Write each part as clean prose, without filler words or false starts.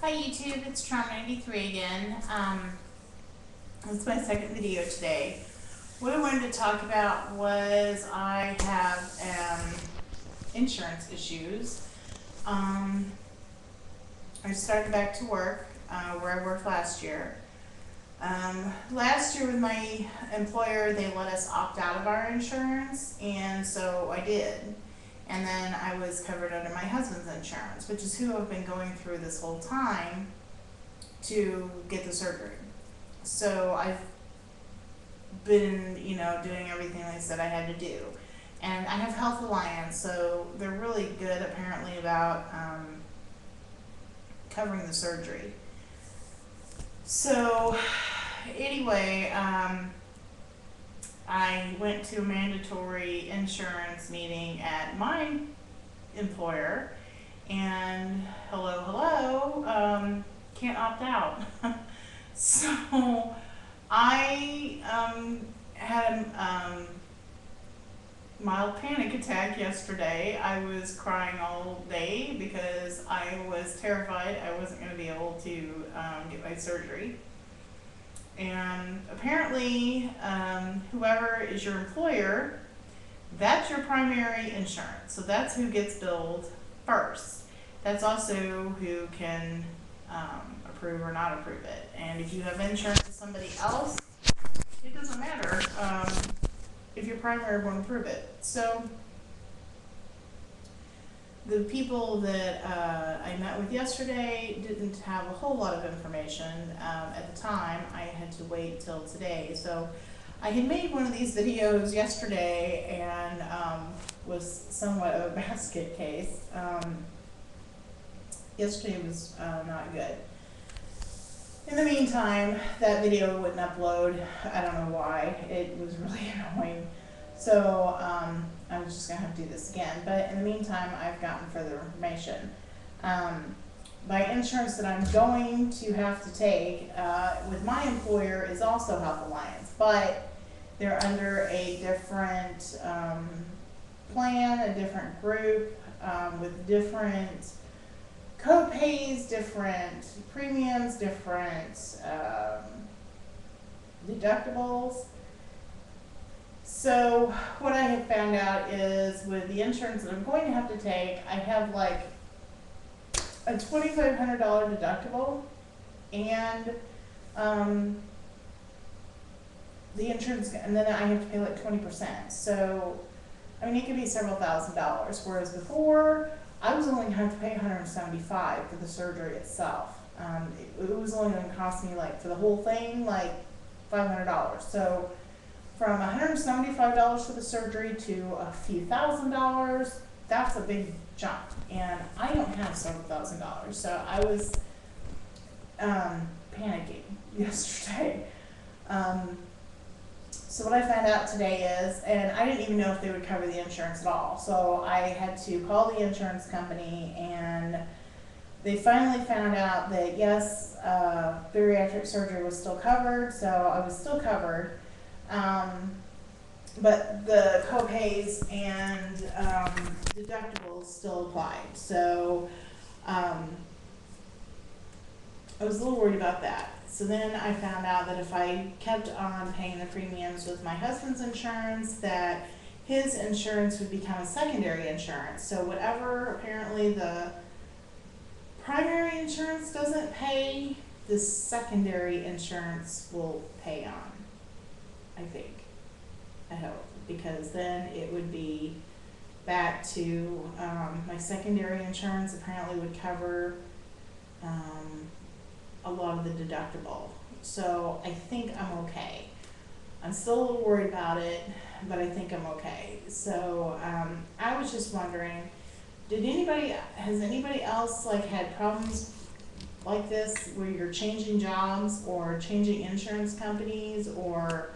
Hi YouTube, it's Trauma93 again. This is my second video today. What I wanted to talk about was I have insurance issues. I started back to work where I worked last year. Last year with my employer, they let us opt out of our insurance, and so I did. And then I was covered under my husband's insurance, which is who I've been going through this whole time to get the surgery. So I've been, doing everything they said I had to do. And I have Health Alliance, so they're really good apparently about covering the surgery. So anyway, I went to a mandatory insurance meeting at my employer, and hello, can't opt out. So I had a mild panic attack yesterday. I was crying all day because I was terrified I wasn't going to be able to get my surgery. And apparently, whoever is your employer, that's your primary insurance. So that's who gets billed first. That's also who can approve or not approve it. And if you have insurance with somebody else, it doesn't matter if your primary won't approve it. So the people that I met with yesterday didn't have a whole lot of information at the time. I had to wait till today. So I had made one of these videos yesterday and was somewhat of a basket case. Yesterday was not good. In the meantime, that video wouldn't upload. I don't know why. It was really annoying. So I was just going to have to do this again. But in the meantime, I've gotten further information. My insurance that I'm going to have to take with my employer is also Health Alliance, but they're under a different plan, a different group with different co-pays, different premiums, different deductibles. So what I have found out is with the insurance that I'm going to have to take, I have like a $2,500 deductible, and the insurance, and then I have to pay like 20%. So I mean, it could be several $1,000s, whereas before I was only going to have to pay $175 for the surgery itself. It was only going to cost me, like, for the whole thing, like $500. So from $175 for the surgery to a few $1,000s, that's a big jump. And I don't have several $1,000s, so I was panicking yesterday. So what I found out today is, and I didn't even know if they would cover the insurance at all, so I had to call the insurance company, and they finally found out that yes, bariatric surgery was still covered, so I was still covered, but the co-pays and deductibles still applied. So I was a little worried about that. So then I found out that if I kept on paying the premiums with my husband's insurance, that his insurance would become a secondary insurance. So whatever apparently the primary insurance doesn't pay, the secondary insurance will pay on, I think. I hope, because then it would be back to my secondary insurance apparently would cover a lot of the deductible. So I think I'm okay. I'm still a little worried about it, but I think I'm okay. So I was just wondering, has anybody else like had problems like this where you're changing jobs or changing insurance companies or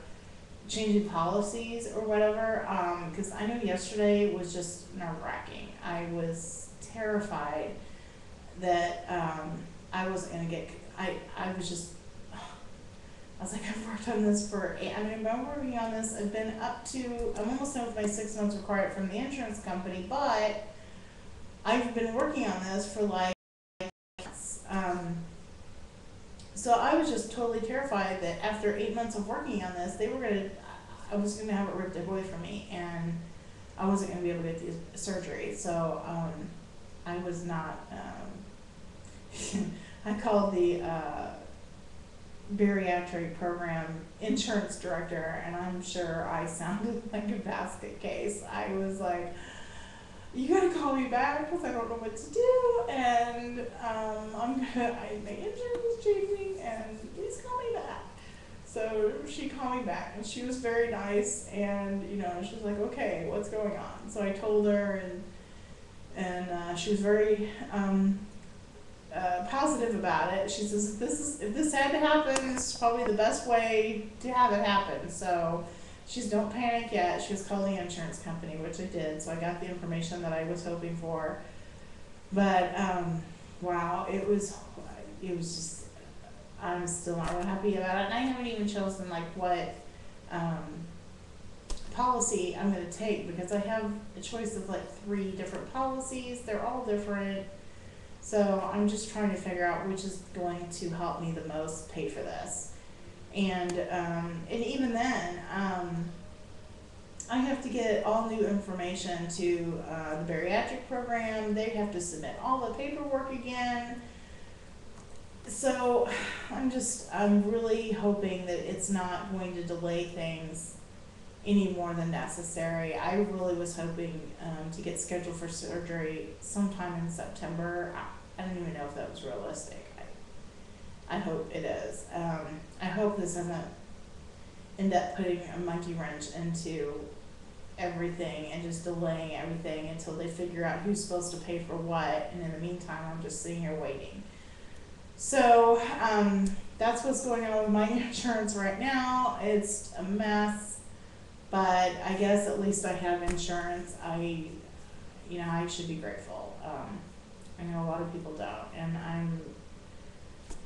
changing policies or whatever? Because I know yesterday was just nerve-wracking. I was terrified that I wasn't going to get, I was like, I've worked on this I've been working on this, I'm almost done with my 6 months required from the insurance company, but I've been working on this for like So I was just totally terrified that after 8 months of working on this, I was gonna have it ripped away from me, and I wasn't gonna be able to get the surgery. So I was not. I called the bariatric program insurance director, and I'm sure I sounded like a basket case. I was like, you gotta call me back because I don't know what to do, and my insurance is changing, and please call me back. So she called me back, and she was very nice, and she was like, okay, what's going on? So I told her, and she was very positive about it. She says, if this had to happen, this is probably the best way to have it happen. So she says, don't panic yet. She was calling the insurance company, which I did. So I got the information that I was hoping for. But wow, it was just, I'm still not really happy about it. And I haven't even chosen like what policy I'm going to take, because I have a choice of like 3 different policies. They're all different. So I'm just trying to figure out which is going to help me the most pay for this. And even then, I have to get all new information to the bariatric program. They have to submit all the paperwork again. So I'm really hoping that it's not going to delay things any more than necessary. I really was hoping to get scheduled for surgery sometime in September. I don't even know if that was realistic. I hope it is. I hope this doesn't end up putting a monkey wrench into everything and just delaying everything until they figure out who's supposed to pay for what, and in the meantime I'm just sitting here waiting. So that's what's going on with my insurance right now. It's a mess, but I guess at least I have insurance. I should be grateful. I know a lot of people don't, and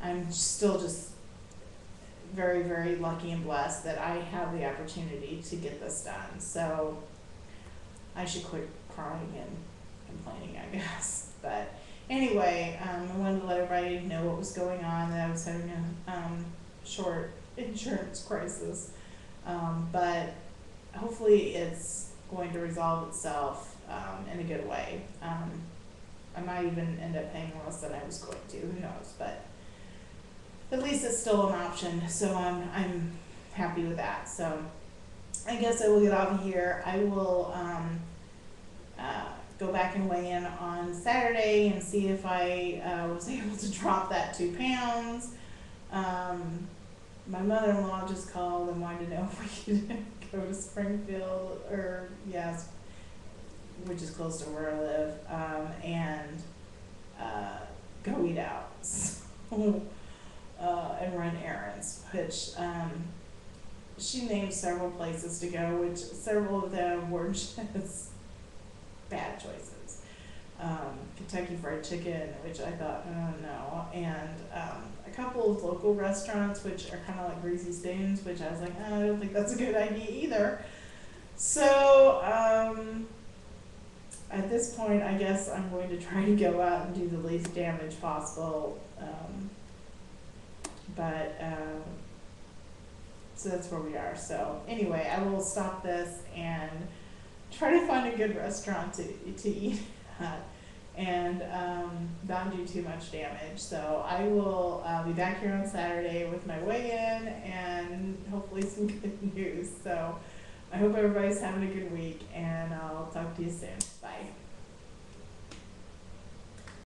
I'm still just very, very lucky and blessed that I have the opportunity to get this done. So I should quit crying and complaining, I guess. But anyway, I wanted to let everybody know what was going on, that I was having a short insurance crisis. But hopefully it's going to resolve itself in a good way. I might even end up paying less than I was going to, who knows, but at least it's still an option, so I'm happy with that. So I guess I will get off of here. I will go back and weigh in on Saturday and see if I was able to drop that 2 pounds. My mother-in-law just called and wanted to know if we could go to Springfield, which is close to where I live, and go eat out. So, and run errands, which she named several places to go, which several of them were just bad choices. Kentucky Fried Chicken, which I thought, oh no, and a couple of local restaurants, which are kind of like Greasy Spoons, which I was like, oh, I don't think that's a good idea either. So at this point, I guess I'm going to try to go out and do the least damage possible. So that's where we are. So anyway, I will stop this and try to find a good restaurant to eat at and not do too much damage. So I will be back here on Saturday with my weigh-in and hopefully some good news. So I hope everybody's having a good week, and I'll talk to you soon.